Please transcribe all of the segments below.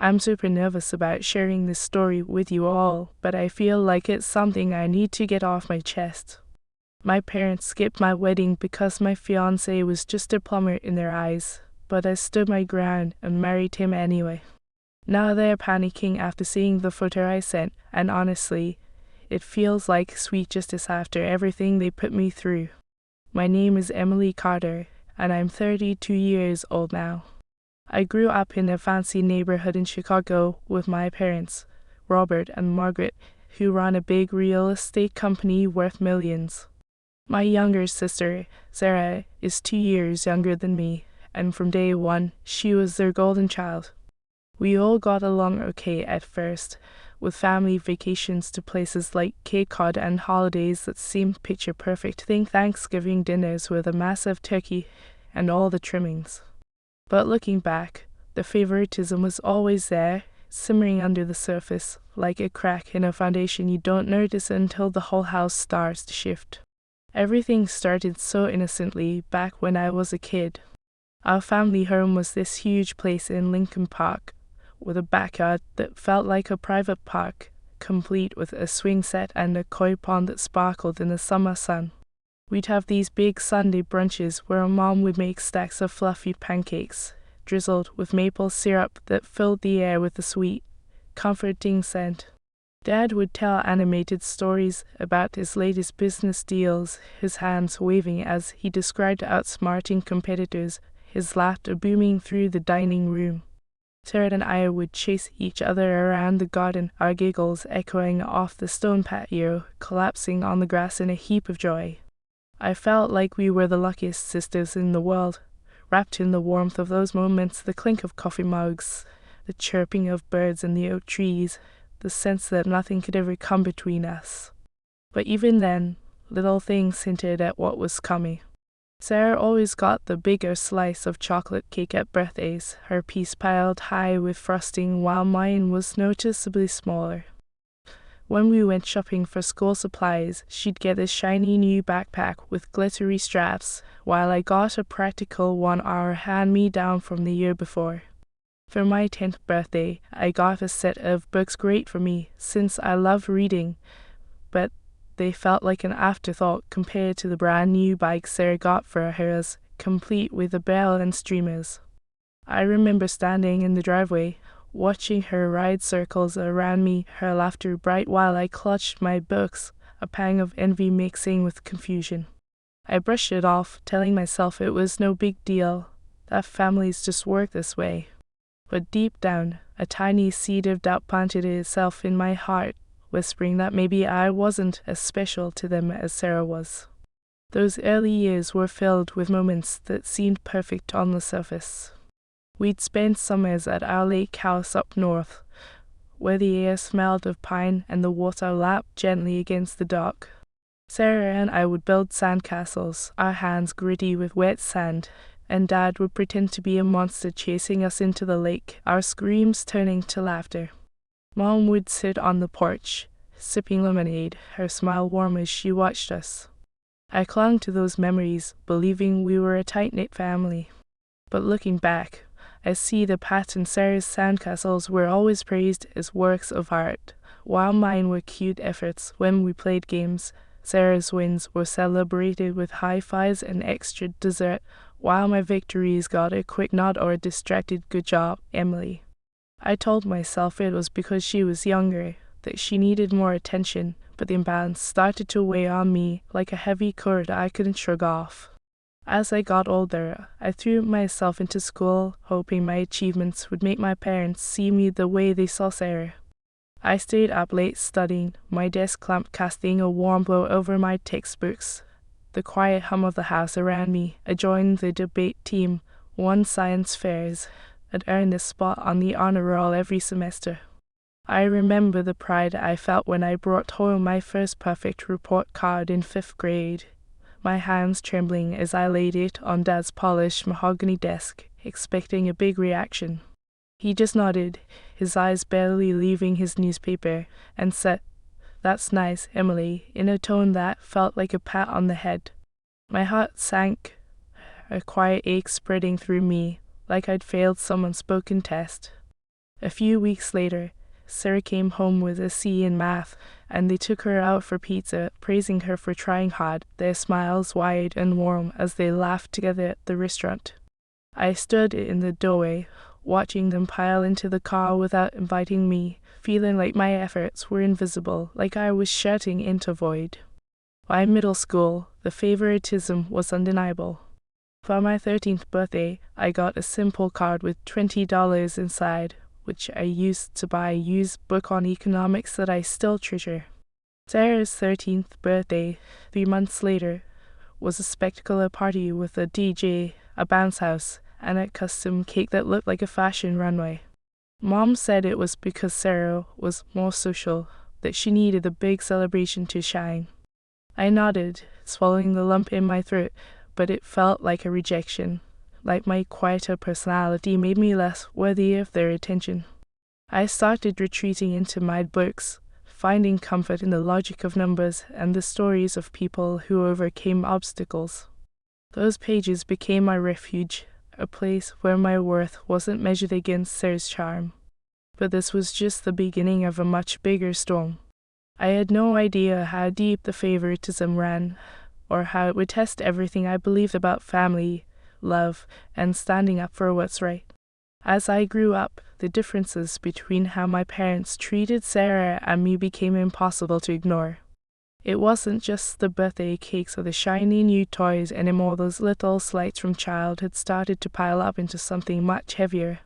I'm super nervous about sharing this story with you all, but I feel like it's something I need to get off my chest. My parents skipped my wedding because my fiancé was just a plumber in their eyes, but I stood my ground and married him anyway. Now they're panicking after seeing the photo I sent, and honestly, it feels like sweet justice after everything they put me through. My name is Emily Carter, and I'm 32 years old now. I grew up in a fancy neighborhood in Chicago with my parents, Robert and Margaret, who run a big real estate company worth millions. My younger sister, Sarah, is 2 years younger than me, and from day one, she was their golden child. We all got along okay at first, with family vacations to places like Cape Cod and holidays that seemed picture perfect. Think Thanksgiving dinners with a massive turkey and all the trimmings. But looking back, the favoritism was always there, simmering under the surface, like a crack in a foundation you don't notice until the whole house starts to shift. Everything started so innocently back when I was a kid. Our family home was this huge place in Lincoln Park, with a backyard that felt like a private park, complete with a swing set and a koi pond that sparkled in the summer sun. We'd have these big Sunday brunches where Mom would make stacks of fluffy pancakes, drizzled with maple syrup that filled the air with a sweet, comforting scent. Dad would tell animated stories about his latest business deals, his hands waving as he described outsmarting competitors, his laughter booming through the dining room. Sarah and I would chase each other around the garden, our giggles echoing off the stone patio, collapsing on the grass in a heap of joy. I felt like we were the luckiest sisters in the world, wrapped in the warmth of those moments, the clink of coffee mugs, the chirping of birds in the oak trees, the sense that nothing could ever come between us. But even then, little things hinted at what was coming. Sarah always got the bigger slice of chocolate cake at birthdays, her piece piled high with frosting while mine was noticeably smaller. When we went shopping for school supplies, she'd get a shiny new backpack with glittery straps, while I got a practical one-hour hand-me-down from the year before. For my 10th birthday, I got a set of books great for me, since I love reading, but they felt like an afterthought compared to the brand new bike Sarah got for hers, complete with a bell and streamers. I remember standing in the driveway, watching her ride circles around me, her laughter bright while I clutched my books, a pang of envy mixing with confusion. I brushed it off, telling myself it was no big deal, that families just work this way. But deep down, a tiny seed of doubt planted itself in my heart, whispering that maybe I wasn't as special to them as Sarah was. Those early years were filled with moments that seemed perfect on the surface. We'd spend summers at our lake house up north, where the air smelled of pine and the water lapped gently against the dock. Sarah and I would build sandcastles, our hands gritty with wet sand, and Dad would pretend to be a monster chasing us into the lake, our screams turning to laughter. Mom would sit on the porch, sipping lemonade, her smile warm as she watched us. I clung to those memories, believing we were a tight-knit family. But looking back, I see the pattern. Sarah's sandcastles were always praised as works of art, while mine were cute efforts. When we played games, Sarah's wins were celebrated with high fives and extra dessert, while my victories got a quick nod or a distracted "good job, Emily." I told myself it was because she was younger, that she needed more attention, but the imbalance started to weigh on me like a heavy cord I couldn't shrug off. As I got older, I threw myself into school, hoping my achievements would make my parents see me the way they saw Sarah. I stayed up late studying, my desk lamp casting a warm glow over my textbooks. The quiet hum of the house around me. I joined the debate team, won science fairs, and earned a spot on the honor roll every semester. I remember the pride I felt when I brought home my first perfect report card in 5th grade, my hands trembling as I laid it on Dad's polished mahogany desk, expecting a big reaction. He just nodded, his eyes barely leaving his newspaper, and said, "That's nice, Emily," in a tone that felt like a pat on the head. My heart sank, a quiet ache spreading through me, like I'd failed some unspoken test. A few weeks later, Sarah came home with a C in math, and they took her out for pizza, praising her for trying hard, their smiles wide and warm as they laughed together at the restaurant. I stood in the doorway, watching them pile into the car without inviting me, feeling like my efforts were invisible, like I was shouting into void. By middle school, the favoritism was undeniable. For my 13th birthday, I got a simple card with $20 inside, which I used to buy a used book on economics that I still treasure. Sarah's 13th birthday, 3 months later, was a spectacular party with a DJ, a bounce house, and a custom cake that looked like a fashion runway. Mom said it was because Sarah was more social, that she needed a big celebration to shine. I nodded, swallowing the lump in my throat, but it felt like a rejection, like my quieter personality made me less worthy of their attention. I started retreating into my books, finding comfort in the logic of numbers and the stories of people who overcame obstacles. Those pages became my refuge, a place where my worth wasn't measured against Sarah's charm. But this was just the beginning of a much bigger storm. I had no idea how deep the favoritism ran, or how it would test everything I believed about family, love, and standing up for what's right. As I grew up, the differences between how my parents treated Sarah and me became impossible to ignore. It wasn't just the birthday cakes or the shiny new toys anymore. Those little slights from childhood started to pile up into something much heavier,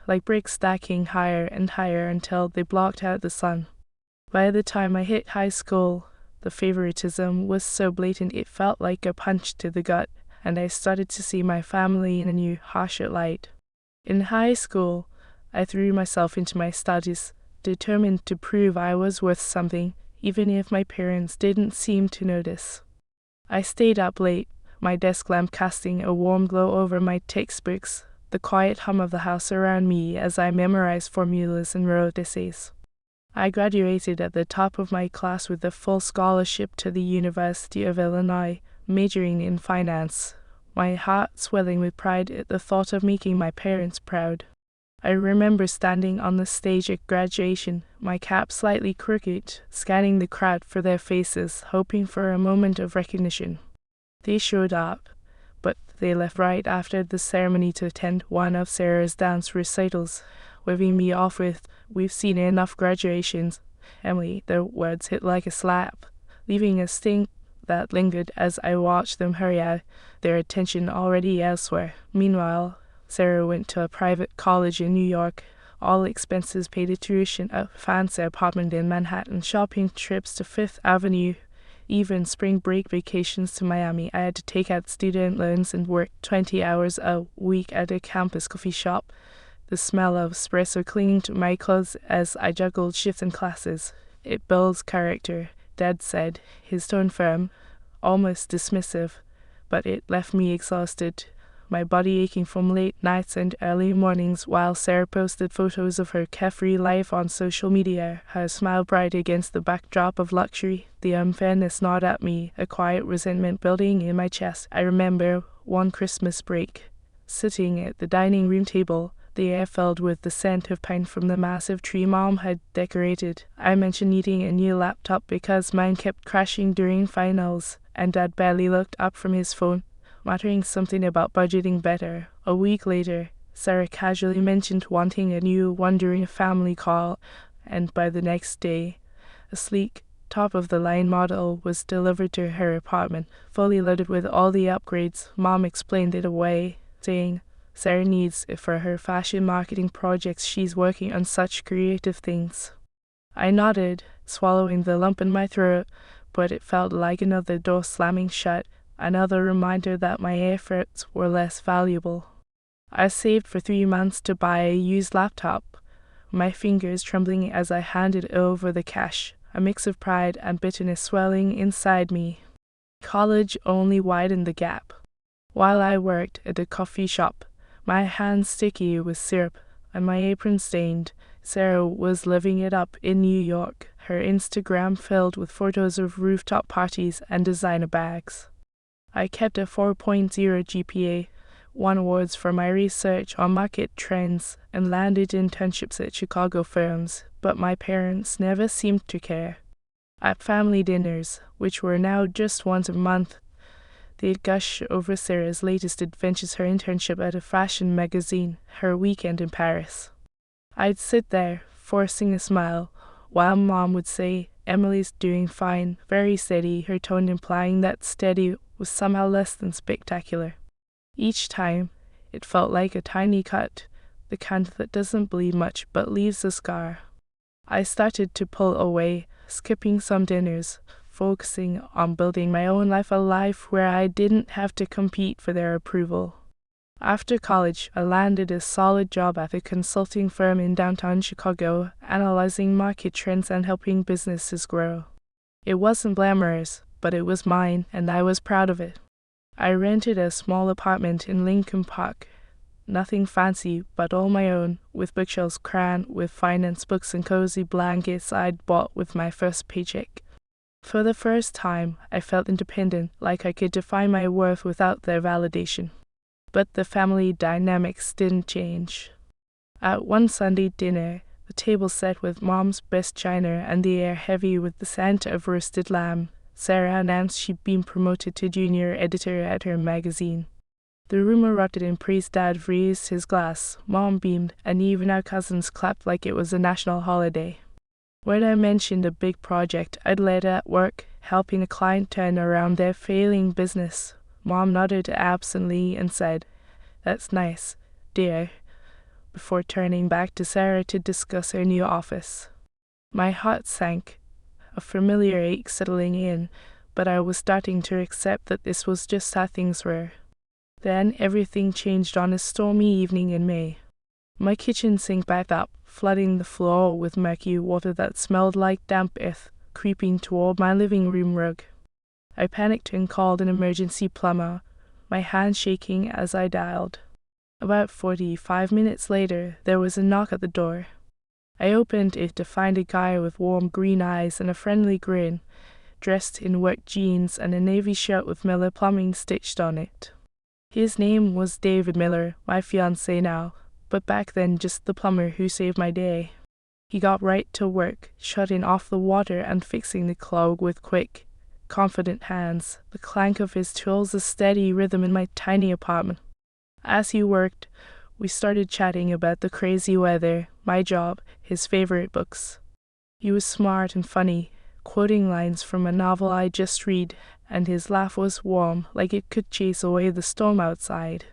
like bricks stacking higher and higher until they blocked out the sun. By the time I hit high school, the favoritism was so blatant it felt like a punch to the gut, and I started to see my family in a new, harsher light. In high school, I threw myself into my studies, determined to prove I was worth something, even if my parents didn't seem to notice. I stayed up late, my desk lamp casting a warm glow over my textbooks, the quiet hum of the house around me as I memorized formulas and wrote essays. I graduated at the top of my class with a full scholarship to the University of Illinois, majoring in finance, my heart swelling with pride at the thought of making my parents proud. I remember standing on the stage at graduation, my cap slightly crooked, scanning the crowd for their faces, hoping for a moment of recognition. They showed up, but they left right after the ceremony to attend one of Sarah's dance recitals, waving me off with, "We've seen enough graduations." Emily, their words hit like a slap, leaving a sting that lingered as I watched them hurry out, their attention already elsewhere. Meanwhile, Sarah went to a private college in New York, all expenses paid, a tuition, a fancy apartment in Manhattan, shopping trips to Fifth Avenue, even spring break vacations to Miami. I had to take out student loans and work 20 hours a week at a campus coffee shop, the smell of espresso clinging to my clothes as I juggled shifts and classes. "It builds character," Dad said, his tone firm, almost dismissive, but it left me exhausted, my body aching from late nights and early mornings while Sarah posted photos of her carefree life on social media, her smile bright against the backdrop of luxury. The unfairness gnawed at me, a quiet resentment building in my chest. I remember one Christmas break, sitting at the dining room table, the air filled with the scent of pine from the massive tree Mom had decorated. I mentioned needing a new laptop because mine kept crashing during finals, and Dad barely looked up from his phone, muttering something about budgeting better. A week later, Sarah casually mentioned wanting a new wondering family car, and by the next day, a sleek, top-of-the-line model was delivered to her apartment, fully loaded with all the upgrades. Mom explained it away, saying Sarah needs it for her fashion marketing projects. She's working on such creative things. I nodded, swallowing the lump in my throat, but it felt like another door slamming shut, another reminder that my efforts were less valuable. I saved for 3 months to buy a used laptop, my fingers trembling as I handed over the cash, a mix of pride and bitterness swelling inside me. College only widened the gap. While I worked at the coffee shop, my hands sticky with syrup and my apron stained, Sarah was living it up in New York, her Instagram filled with photos of rooftop parties and designer bags. I kept a 4.0 GPA, won awards for my research on market trends, and landed internships at Chicago firms, but my parents never seemed to care. At family dinners, which were now just once a month, they'd gush over Sarah's latest adventures, her internship at a fashion magazine, her weekend in Paris. I'd sit there, forcing a smile, while Mom would say, "Emily's doing fine," very steady, her tone implying that steady was somehow less than spectacular. Each time, it felt like a tiny cut, the kind that doesn't bleed much but leaves a scar. I started to pull away, skipping some dinners, focusing on building my own life, a life where I didn't have to compete for their approval. After college, I landed a solid job at a consulting firm in downtown Chicago, analyzing market trends and helping businesses grow. It wasn't glamorous, but it was mine, and I was proud of it. I rented a small apartment in Lincoln Park, nothing fancy, but all my own, with bookshelves crammed with finance books and cozy blankets I'd bought with my first paycheck. For the first time, I felt independent, like I could define my worth without their validation. But the family dynamics didn't change. At one Sunday dinner, the table set with Mom's best china and the air heavy with the scent of roasted lamb, Sarah announced she'd been promoted to junior editor at her magazine. The room erupted in praise. Dad raised his glass, Mom beamed, and even our cousins clapped like it was a national holiday. When I mentioned a big project I'd led at work, helping a client turn around their failing business, Mom nodded absently and said, "That's nice, dear," before turning back to Sarah to discuss her new office. My heart sank, a familiar ache settling in, but I was starting to accept that this was just how things were. Then everything changed on a stormy evening in May. My kitchen sink backed up, flooding the floor with murky water that smelled like damp earth, creeping toward my living room rug. I panicked and called an emergency plumber, my hand shaking as I dialed. About 45 minutes later, there was a knock at the door. I opened it to find a guy with warm green eyes and a friendly grin, dressed in work jeans and a navy shirt with Miller Plumbing stitched on it. His name was David Miller, my fiancé now, but back then just the plumber who saved my day. He got right to work, shutting off the water and fixing the clog with quick, confident hands, the clank of his tools a steady rhythm in my tiny apartment. As he worked, we started chatting about the crazy weather, my job, his favorite books. He was smart and funny, quoting lines from a novel I just read, and his laugh was warm, like it could chase away the storm outside.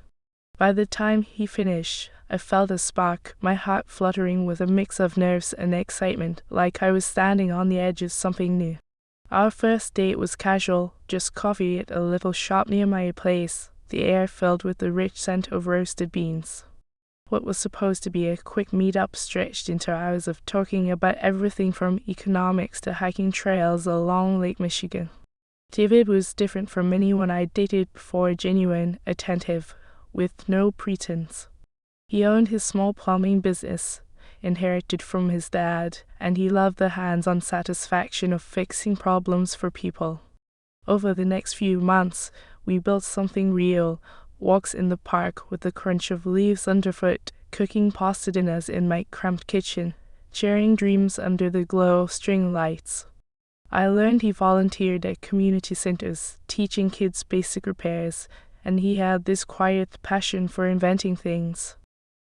By the time he finished, I felt a spark, my heart fluttering with a mix of nerves and excitement, like I was standing on the edge of something new. Our first date was casual, just coffee at a little shop near my place, the air filled with the rich scent of roasted beans. What was supposed to be a quick meet-up stretched into hours of talking about everything from economics to hiking trails along Lake Michigan. David was different from anyone I dated before, genuine, attentive, with no pretense. He owned his small plumbing business, inherited from his dad, and he loved the hands-on satisfaction of fixing problems for people. Over the next few months, we built something real, walks in the park with the crunch of leaves underfoot, cooking pasta dinners in my cramped kitchen, sharing dreams under the glow of string lights. I learned he volunteered at community centers, teaching kids basic repairs, and he had this quiet passion for inventing things.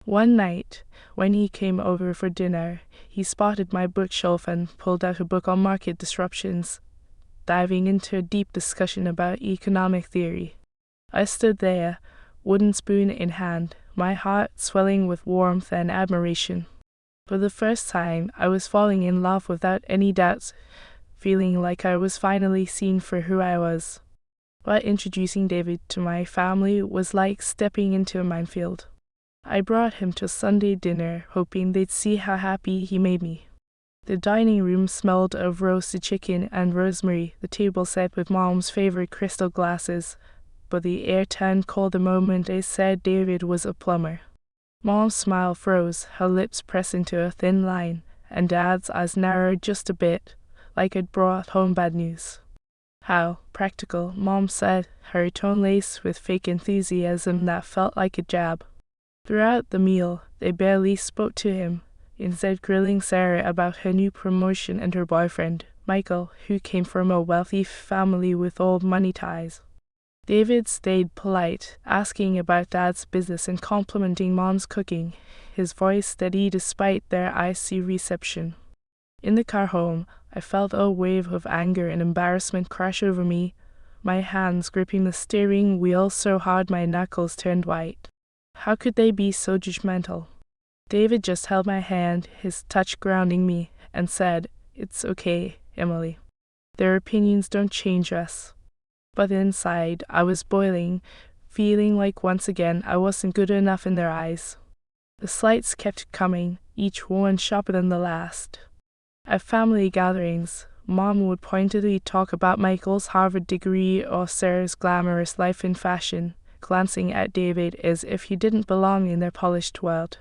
One night, when he came over for dinner, he spotted my bookshelf and pulled out a book on market disruptions, diving into a deep discussion about economic theory. I stood there, wooden spoon in hand, my heart swelling with warmth and admiration. For the first time, I was falling in love without any doubts, feeling like I was finally seen for who I was. But introducing David to my family was like stepping into a minefield. I brought him to Sunday dinner, hoping they'd see how happy he made me. The dining room smelled of roasted chicken and rosemary, the table set with Mom's favorite crystal glasses, but the air turned cold the moment I said David was a plumber. Mom's smile froze, her lips pressed into a thin line, and Dad's eyes narrowed just a bit, like I'd brought home bad news. How practical, Mom said, her tone laced with fake enthusiasm that felt like a jab. Throughout the meal, they barely spoke to him, instead grilling Sarah about her new promotion and her boyfriend, Michael, who came from a wealthy family with old money ties. David stayed polite, asking about Dad's business and complimenting Mom's cooking, his voice steady despite their icy reception. In the car home, I felt a wave of anger and embarrassment crash over me, my hands gripping the steering wheel so hard my knuckles turned white. How could they be so judgmental? David just held my hand, his touch grounding me, and said, "It's okay, Emily. Their opinions don't change us." But inside, I was boiling, feeling like once again I wasn't good enough in their eyes. The slights kept coming, each one sharper than the last. At family gatherings, Mom would pointedly talk about Michael's Harvard degree or Sarah's glamorous life in fashion, glancing at David as if he didn't belong in their polished world.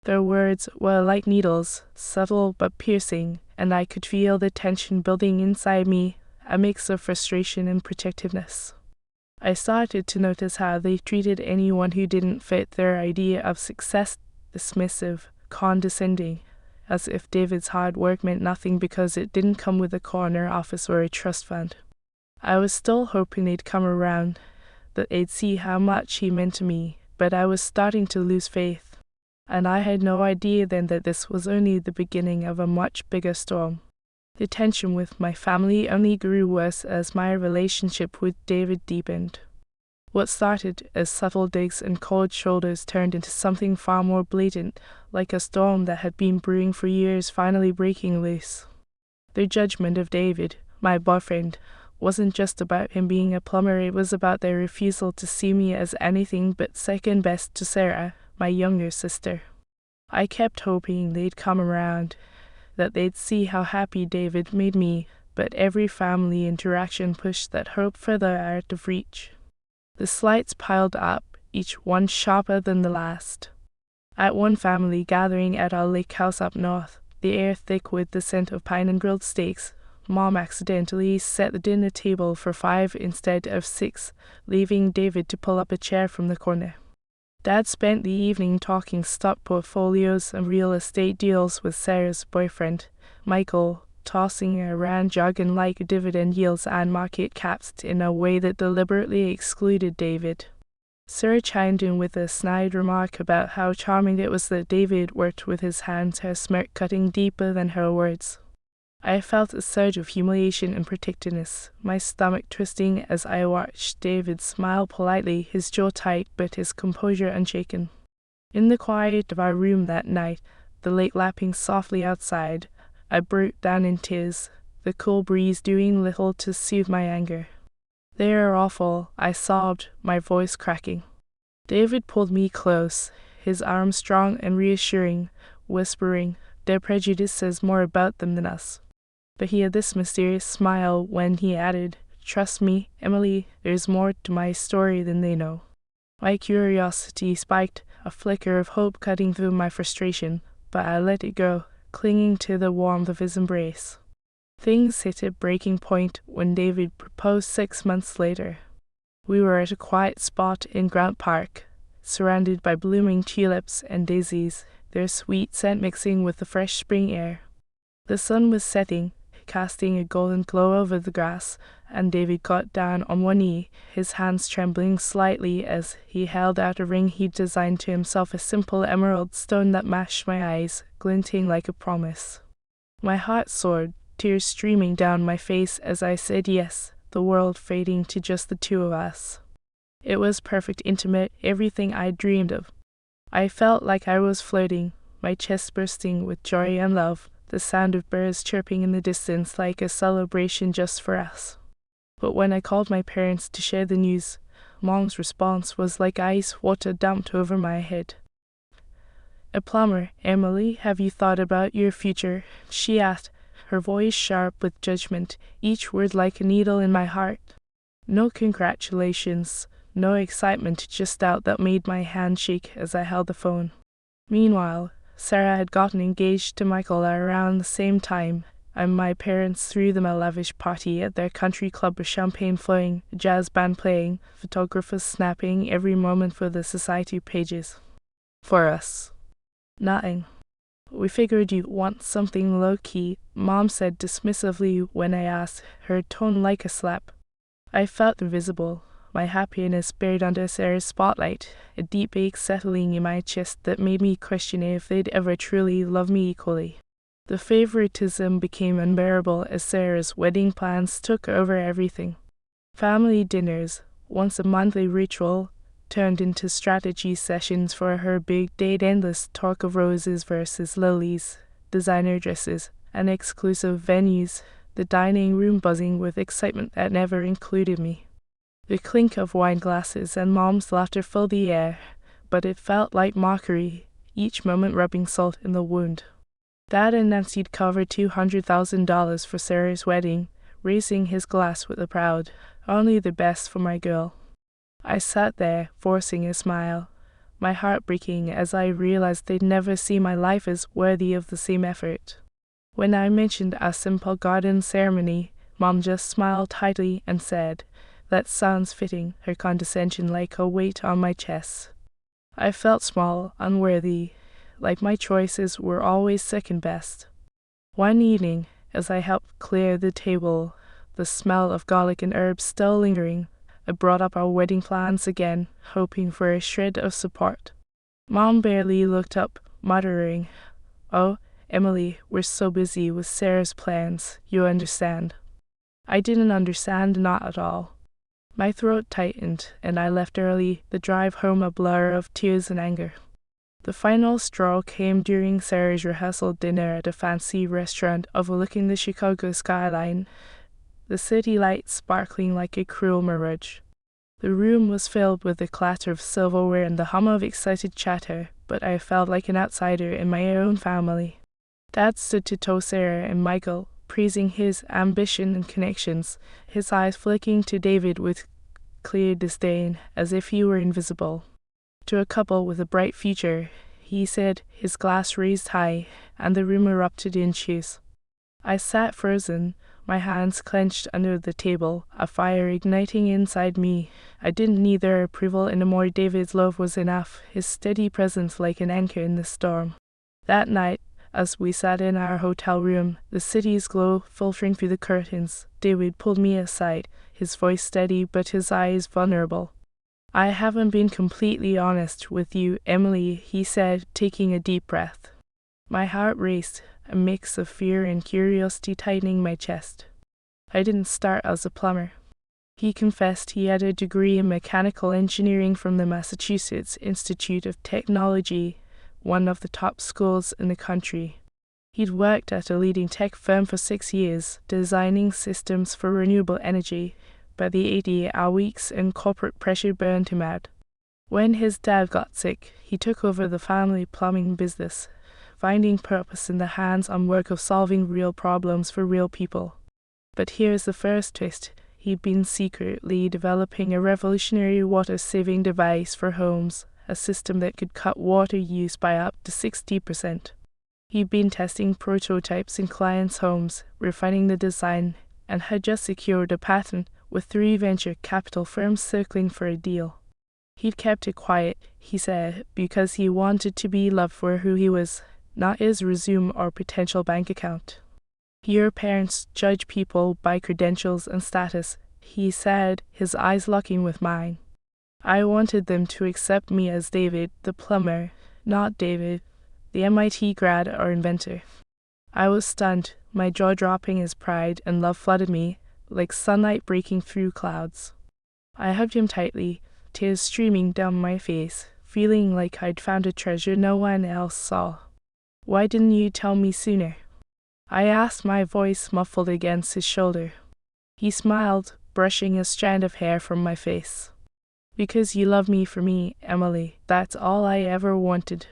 Their words were like needles, subtle but piercing, and I could feel the tension building inside me, a mix of frustration and protectiveness. I started to notice how they treated anyone who didn't fit their idea of success, dismissive, condescending, as if David's hard work meant nothing because it didn't come with a corner office or a trust fund. I was still hoping they'd come around, that they'd see how much he meant to me, but I was starting to lose faith, and I had no idea then that this was only the beginning of a much bigger storm. The tension with my family only grew worse as my relationship with David deepened. What started as subtle digs and cold shoulders turned into something far more blatant, like a storm that had been brewing for years finally breaking loose. Their judgment of David, my boyfriend, wasn't just about him being a plumber, it was about their refusal to see me as anything but second best to Sarah, my younger sister. I kept hoping they'd come around, that they'd see how happy David made me, but every family interaction pushed that hope further out of reach. The slights piled up, each one sharper than the last. At one family gathering at our lake house up north, the air thick with the scent of pine and grilled steaks, Mom accidentally set the dinner table for 5 instead of 6, leaving David to pull up a chair from the corner. Dad spent the evening talking stock portfolios and real estate deals with Sarah's boyfriend, Michael, tossing around jargon-like dividend yields and market caps in a way that deliberately excluded David. Sarah chimed in with a snide remark about how charming it was that David worked with his hands, her smirk cutting deeper than her words. I felt a surge of humiliation and protectiveness, my stomach twisting as I watched David smile politely, his jaw tight but his composure unshaken. In the quiet of our room that night, the lake lapping softly outside, I broke down in tears, the cool breeze doing little to soothe my anger. "They are awful," I sobbed, my voice cracking. David pulled me close, his arm strong and reassuring, whispering, "Their prejudice says more about them than us." But he had this mysterious smile when he added, "Trust me, Emily, there's more to my story than they know." My curiosity spiked, a flicker of hope cutting through my frustration, but I let it go, clinging to the warmth of his embrace. Things hit a breaking point when David proposed 6 months later. We were at a quiet spot in Grant Park, surrounded by blooming tulips and daisies, their sweet scent mixing with the fresh spring air. The sun was setting, casting a golden glow over the grass, and David got down on one knee, his hands trembling slightly as he held out a ring he'd designed to himself, a simple emerald stone that matched my eyes, glinting like a promise. My heart soared, tears streaming down my face as I said yes, the world fading to just the two of us. It was perfect, intimate, everything I'd dreamed of. I felt like I was floating, my chest bursting with joy and love, the sound of birds chirping in the distance like a celebration just for us. But when I called my parents to share the news, Mom's response was like ice water dumped over my head. "A plumber, Emily, have you thought about your future?" she asked, her voice sharp with judgment, each word like a needle in my heart. No congratulations, no excitement, just doubt that made my hand shake as I held the phone. Meanwhile, Sarah had gotten engaged to Michael around the same time, and my parents threw them a lavish party at their country club with champagne flowing, a jazz band playing, photographers snapping every moment for the society pages. For us, nothing. We figured you'd want something low-key, Mom said dismissively when I asked, her tone like a slap. I felt invisible, my happiness buried under Sarah's spotlight, a deep ache settling in my chest that made me question if they'd ever truly love me equally. The favoritism became unbearable as Sarah's wedding plans took over everything. Family dinners, once a monthly ritual, turned into strategy sessions for her big date, endless talk of roses versus lilies, designer dresses, and exclusive venues, the dining room buzzing with excitement that never included me. The clink of wine glasses and Mom's laughter filled the air, but it felt like mockery, each moment rubbing salt in the wound. Dad announced he'd covered $200,000 for Sarah's wedding, raising his glass with a proud, "Only the best for my girl." I sat there, forcing a smile, my heart breaking as I realized they'd never see my life as worthy of the same effort. When I mentioned a simple garden ceremony, Mom just smiled tightly and said, "That sounds fitting," her condescension like a weight on my chest. I felt small, unworthy, like my choices were always second best. One evening, as I helped clear the table, the smell of garlic and herbs still lingering, I brought up our wedding plans again, hoping for a shred of support. Mom barely looked up, muttering, "Oh, Emily, we're so busy with Sarah's plans, you understand." I didn't understand, not at all. My throat tightened, and I left early, the drive home a blur of tears and anger. The final straw came during Sarah's rehearsal dinner at a fancy restaurant overlooking the Chicago skyline, the city lights sparkling like a cruel mirage. The room was filled with the clatter of silverware and the hum of excited chatter, but I felt like an outsider in my own family. Dad stood to toast Sarah and Michael, praising his ambition and connections, his eyes flicking to David with clear disdain, as if he were invisible. To a couple with a bright future, he said, his glass raised high, and the room erupted in cheers. I sat frozen, my hands clenched under the table, a fire igniting inside me. I didn't need their approval anymore. David's love was enough, his steady presence like an anchor in the storm. That night, as we sat in our hotel room, the city's glow filtering through the curtains, David pulled me aside, his voice steady but his eyes vulnerable. "I haven't been completely honest with you, Emily," he said, taking a deep breath. My heart raced, a mix of fear and curiosity tightening my chest. I didn't start as a plumber. He confessed he had a degree in mechanical engineering from the Massachusetts Institute of Technology, one of the top schools in the country. He'd worked at a leading tech firm for 6 years, designing systems for renewable energy, but the 80-hour weeks and corporate pressure burned him out. When his dad got sick, he took over the family plumbing business, finding purpose in the hands-on work of solving real problems for real people. But here's the first twist. He'd been secretly developing a revolutionary water-saving device for homes, a system that could cut water use by up to 60%. He'd been testing prototypes in clients' homes, refining the design, and had just secured a patent with 3 venture capital firms circling for a deal. He'd kept it quiet, he said, because he wanted to be loved for who he was, not his resume or potential bank account. "Your parents judge people by credentials and status," he said, his eyes locking with mine. I wanted them to accept me as David, the plumber, not David, the MIT grad or inventor. I was stunned, my jaw dropping as pride and love flooded me, like sunlight breaking through clouds. I hugged him tightly, tears streaming down my face, feeling like I'd found a treasure no one else saw. "Why didn't you tell me sooner?" I asked, my voice muffled against his shoulder. He smiled, brushing a strand of hair from my face. "Because you love me for me, Emily. That's all I ever wanted."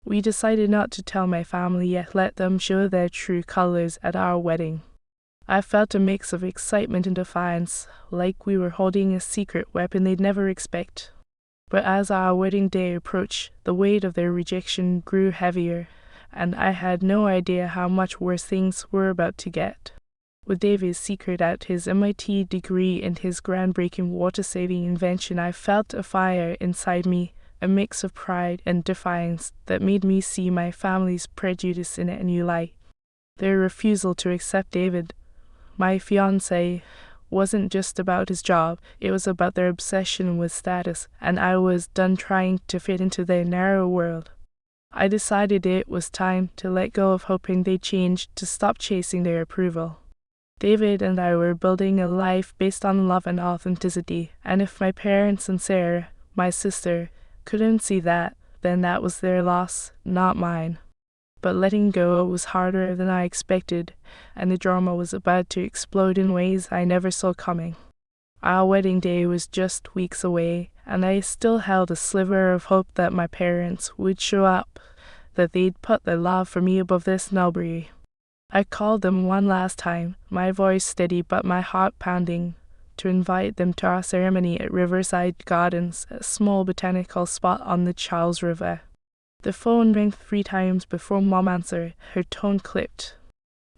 We decided not to tell my family yet, let them show their true colors at our wedding. I felt a mix of excitement and defiance, like we were holding a secret weapon they'd never expect. But as our wedding day approached, the weight of their rejection grew heavier. and I had no idea how much worse things were about to get. With David's secret out, his MIT degree, and his groundbreaking water-saving invention, I felt a fire inside me, a mix of pride and defiance that made me see my family's prejudice in a new light. Their refusal to accept David, my fiancé, wasn't just about his job, it was about their obsession with status, and I was done trying to fit into their narrow world. I decided it was time to let go of hoping they'd change, to stop chasing their approval. David and I were building a life based on love and authenticity, and if my parents and Sarah, my sister, couldn't see that, then that was their loss, not mine. But letting go was harder than I expected, and the drama was about to explode in ways I never saw coming. Our wedding day was just weeks away, and I still held a sliver of hope that my parents would show up, that they'd put their love for me above their snobbery. I called them one last time, my voice steady but my heart pounding, to invite them to our ceremony at Riverside Gardens, a small botanical spot on the Charles River. The phone rang 3 times before Mom answered, her tone clipped.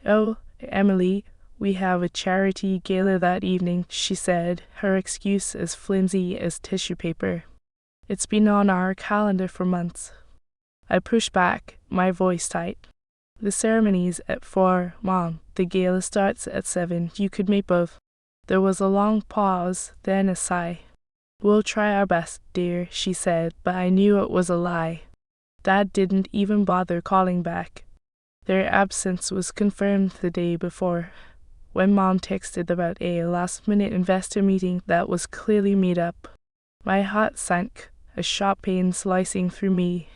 "Oh, Emily, we have a charity gala that evening," she said, her excuse as flimsy as tissue paper. "It's been on our calendar for months." I pushed back, my voice tight. "The ceremony's at 4, Mom. The gala starts at 7. You could make both." There was a long pause, then a sigh. "We'll try our best, dear," she said, but I knew it was a lie. Dad didn't even bother calling back. Their absence was confirmed the day before, when Mom texted about a last-minute investor meeting that was clearly made up. My heart sank, a sharp pain slicing through me,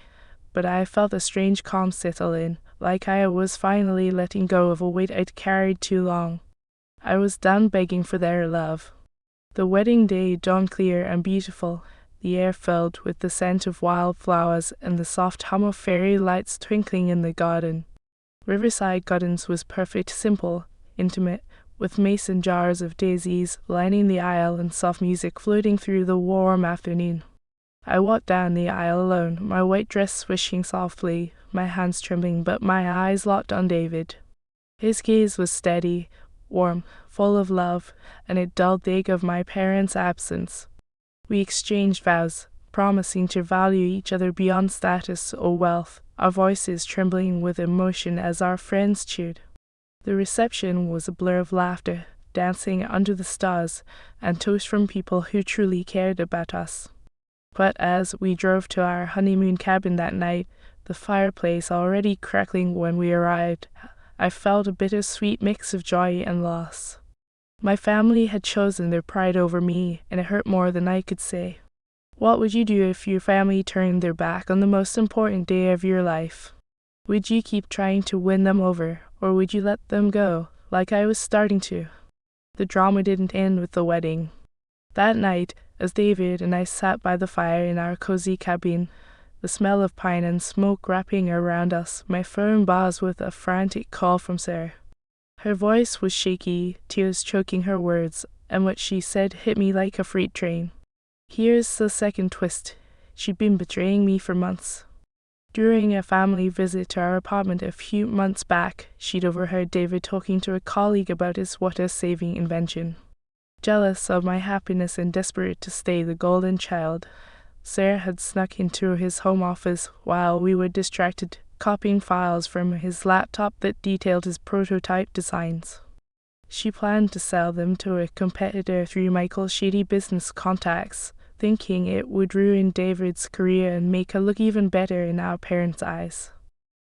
but I felt a strange calm settle in, like I was finally letting go of a weight I'd carried too long. I was done begging for their love. The wedding day dawned clear and beautiful, the air filled with the scent of wildflowers and the soft hum of fairy lights twinkling in the garden. Riverside Gardens was perfect, simple, intimate, with mason jars of daisies lining the aisle and soft music floating through the warm afternoon. I walked down the aisle alone, my white dress swishing softly, my hands trembling, but my eyes locked on David. His gaze was steady, warm, full of love, and it dulled the ache of my parents' absence. We exchanged vows, promising to value each other beyond status or wealth, our voices trembling with emotion as our friends cheered. The reception was a blur of laughter, dancing under the stars, and toast from people who truly cared about us. But as we drove to our honeymoon cabin that night, the fireplace already crackling when we arrived, I felt a bittersweet mix of joy and loss. My family had chosen their pride over me, and it hurt more than I could say. What would you do if your family turned their back on the most important day of your life? Would you keep trying to win them over, or would you let them go, like I was starting to? The drama didn't end with the wedding. That night, as David and I sat by the fire in our cozy cabin, the smell of pine and smoke wrapping around us, my phone buzzed with a frantic call from Sarah. Her voice was shaky, tears choking her words, and what she said hit me like a freight train. Here's the second twist. She'd been betraying me for months. During a family visit to our apartment a few months back, she'd overheard David talking to a colleague about his water-saving invention. Jealous of my happiness and desperate to stay the golden child, Sarah had snuck into his home office while we were distracted, copying files from his laptop that detailed his prototype designs. She planned to sell them to a competitor through Michael's shady business contacts, thinking it would ruin David's career and make her look even better in our parents' eyes.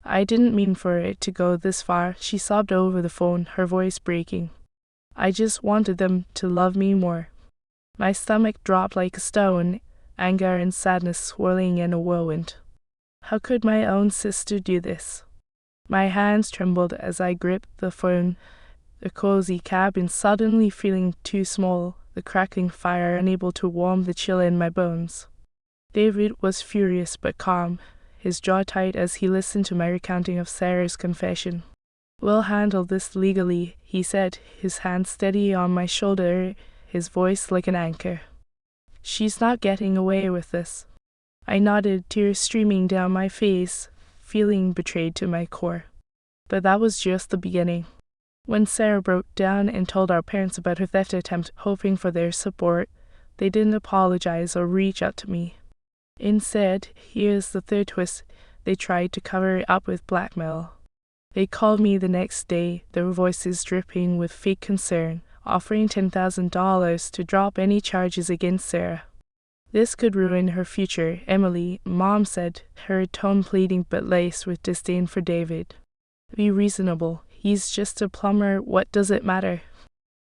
"I didn't mean for it to go this far," she sobbed over the phone, her voice breaking. "I just wanted them to love me more." My stomach dropped like a stone, anger and sadness swirling in a whirlwind. How could my own sister do this? My hands trembled as I gripped the phone, the cozy cabin suddenly feeling too small, the crackling fire unable to warm the chill in my bones. David was furious but calm, his jaw tight as he listened to my recounting of Sarah's confession. "We'll handle this legally," he said, his hand steady on my shoulder, his voice like an anchor. "She's not getting away with this." I nodded, tears streaming down my face. feeling betrayed to my core. But that was just the beginning. When Sarah broke down and told our parents about her theft attempt, hoping for their support, they didn't apologize or reach out to me. Instead, here's the third twist, they tried to cover it up with blackmail. They called me the next day, their voices dripping with fake concern, offering $10,000 to drop any charges against Sarah. This could ruin her future, Emily, Mom said, her tone pleading but laced with disdain for David. Be reasonable, he's just a plumber, what does it matter?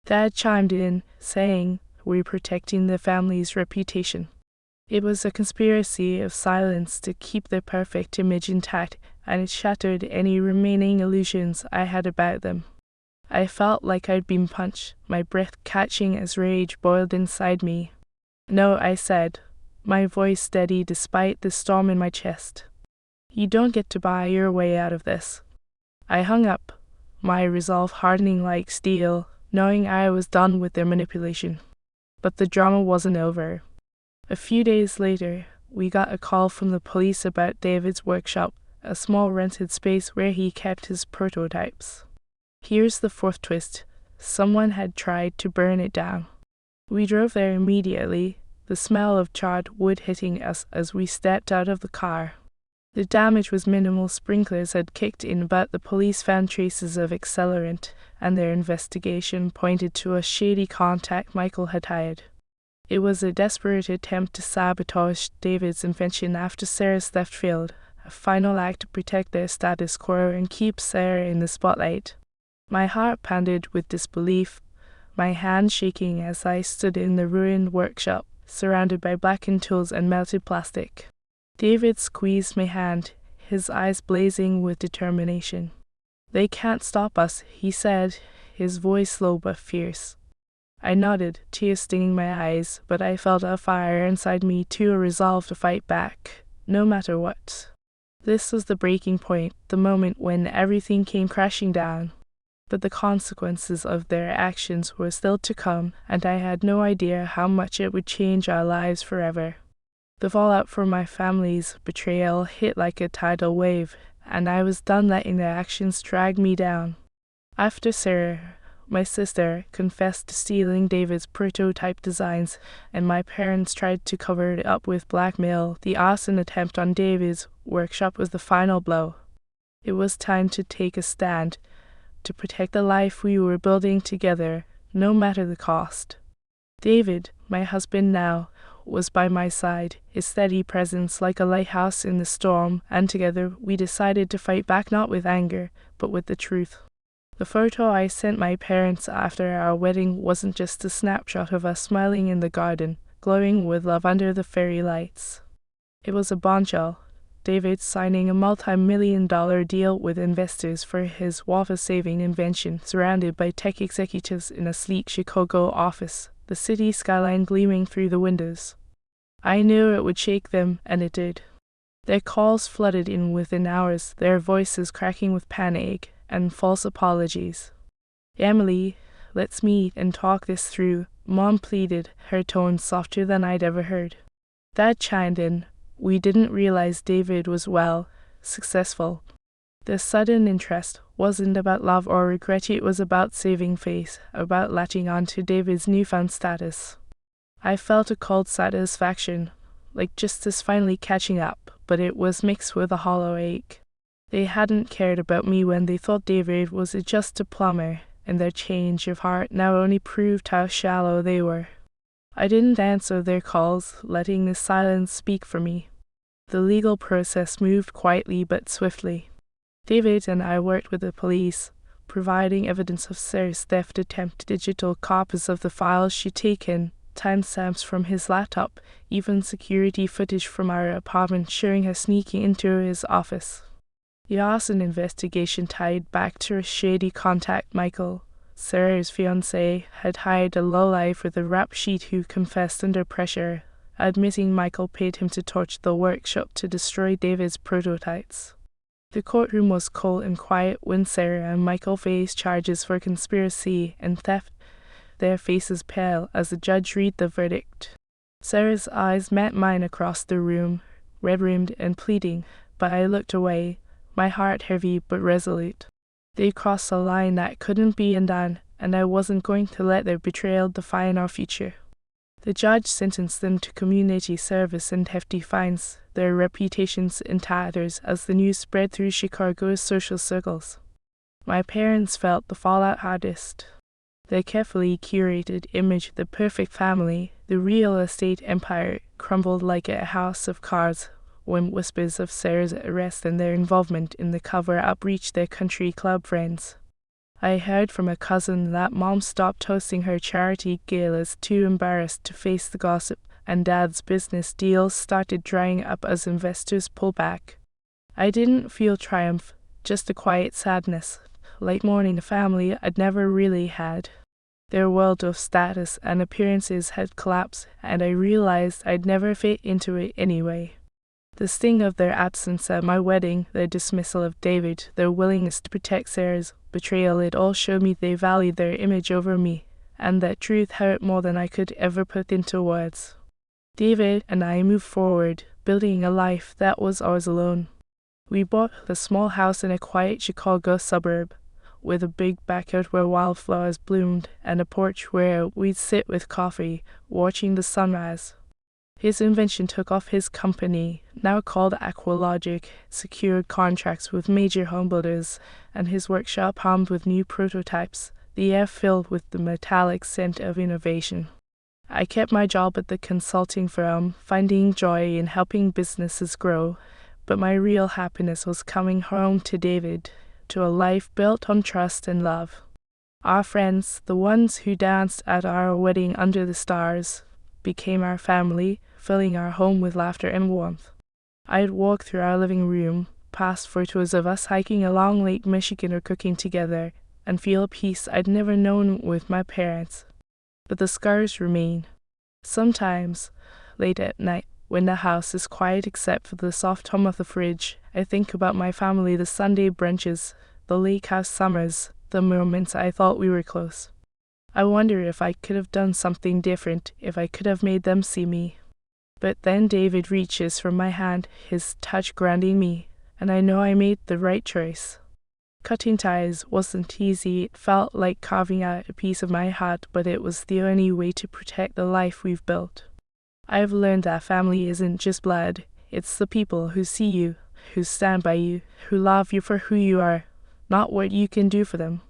Dad chimed in, saying, we're protecting the family's reputation. It was a conspiracy of silence to keep their perfect image intact, and it shattered any remaining illusions I had about them. I felt like I'd been punched, my breath catching as rage boiled inside me. No, I said, my voice steady despite the storm in my chest. You don't get to buy your way out of this. I hung up, my resolve hardening like steel, knowing I was done with their manipulation. But the drama wasn't over. A few days later, we got a call from the police about David's workshop, a small rented space where he kept his prototypes. Here's the fourth twist. Someone had tried to burn it down. We drove there immediately, the smell of charred wood hitting us as we stepped out of the car. The damage was minimal, sprinklers had kicked in, but the police found traces of accelerant, and their investigation pointed to a shady contact Michael had hired. It was a desperate attempt to sabotage David's invention after Sarah's theft failed, a final act to protect their status quo and keep Sarah in the spotlight. My heart pounded with disbelief, my hands shaking as I stood in the ruined workshop, surrounded by blackened tools and melted plastic. David squeezed my hand, his eyes blazing with determination. They can't stop us, he said, his voice low but fierce. I nodded, tears stinging my eyes, but I felt a fire inside me too, a resolve to fight back, no matter what. This was the breaking point, the moment when everything came crashing down. But the consequences of their actions were still to come, and I had no idea how much it would change our lives forever. The fallout from my family's betrayal hit like a tidal wave, and I was done letting their actions drag me down. After Sarah, my sister, confessed to stealing David's prototype designs, and my parents tried to cover it up with blackmail, the arson attempt on David's workshop was the final blow. It was time to take a stand, to protect the life we were building together, no matter the cost. David, my husband now, was by my side, his steady presence like a lighthouse in the storm, and together we decided to fight back not with anger, but with the truth. The photo I sent my parents after our wedding wasn't just a snapshot of us smiling in the garden, glowing with love under the fairy lights. It was a bombshell. David signing a multimillion-dollar deal with investors for his water-saving invention, surrounded by tech executives in a sleek Chicago office, the city skyline gleaming through the windows. I knew it would shake them, and it did. Their calls flooded in within hours, their voices cracking with panic and false apologies. Emily, let's meet and talk this through, Mom pleaded, her tone softer than I'd ever heard. Dad chimed in. We didn't realize David was successful. The sudden interest wasn't about love or regret, it was about saving face, about latching on to David's newfound status. I felt a cold satisfaction, like justice finally catching up, but it was mixed with a hollow ache. They hadn't cared about me when they thought David was just a plumber, and their change of heart now only proved how shallow they were. I didn't answer their calls, letting the silence speak for me. The legal process moved quietly but swiftly. David and I worked with the police, providing evidence of Sarah's theft attempt, digital copies of the files she'd taken, timestamps from his laptop, even security footage from our apartment showing her sneaking into his office. The Arson investigation tied back to a shady contact Michael, Sarah's fiancé, had hired a lowlife with a rap sheet who confessed under pressure, admitting Michael paid him to torch the workshop to destroy David's prototypes. The courtroom was cold and quiet when Sarah and Michael faced charges for conspiracy and theft, their faces pale as the judge read the verdict. Sarah's eyes met mine across the room, red-rimmed and pleading, but I looked away, my heart heavy but resolute. They crossed a line that couldn't be undone, and I wasn't going to let their betrayal define our future. The judge sentenced them to community service and hefty fines, their reputations in tatters as the news spread through Chicago's social circles. My parents felt the fallout hardest. The carefully curated image of the perfect family, the real estate empire, crumbled like a house of cards when whispers of Sarah's arrest and their involvement in the cover-up reached their country club friends. I heard from a cousin that Mom stopped hosting her charity galas too embarrassed to face the gossip, and Dad's business deals started drying up as investors pulled back. I didn't feel triumph, just a quiet sadness, like mourning a family I'd never really had. Their world of status and appearances had collapsed, and I realized I'd never fit into it anyway. The sting of their absence at my wedding, their dismissal of David, their willingness to protect Sarah's betrayal, it all showed me they valued their image over me, and that truth hurt more than I could ever put into words. David and I moved forward, building a life that was ours alone. We bought a small house in a quiet Chicago suburb, with a big backyard where wildflowers bloomed, and a porch where we'd sit with coffee, watching the sunrise. His invention took off. His company, now called Aqualogic, secured contracts with major homebuilders, and his workshop hummed with new prototypes, the air filled with the metallic scent of innovation. I kept my job at the consulting firm, finding joy in helping businesses grow, but my real happiness was coming home to David, to a life built on trust and love. Our friends, the ones who danced at our wedding under the stars, became our family, filling our home with laughter and warmth. I'd walk through our living room, past photos of us hiking along Lake Michigan or cooking together, and feel a peace I'd never known with my parents. But the scars remain. Sometimes, late at night, when the house is quiet except for the soft hum of the fridge, I think about my family, the Sunday brunches, the lake house summers, the moments I thought we were close. I wonder if I could have done something different, if I could have made them see me. But then David reaches for my hand, his touch grounding me, and I know I made the right choice. Cutting ties wasn't easy. It felt like carving out a piece of my heart, but it was the only way to protect the life we've built. I've learned that family isn't just blood, it's the people who see you, who stand by you, who love you for who you are, not what you can do for them.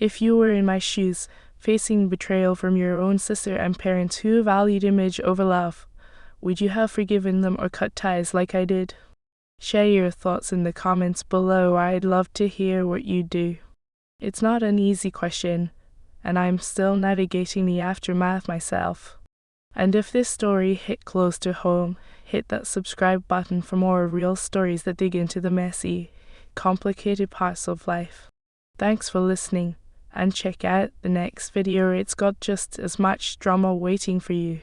If you were in my shoes, facing betrayal from your own sister and parents who valued image over love, would you have forgiven them or cut ties like I did? Share your thoughts in the comments below. I'd love to hear what you do. It's not an easy question, and I'm still navigating the aftermath myself. And if this story hit close to home, hit that subscribe button for more real stories that dig into the messy, complicated parts of life. Thanks for listening, and check out the next video. It's got just as much drama waiting for you.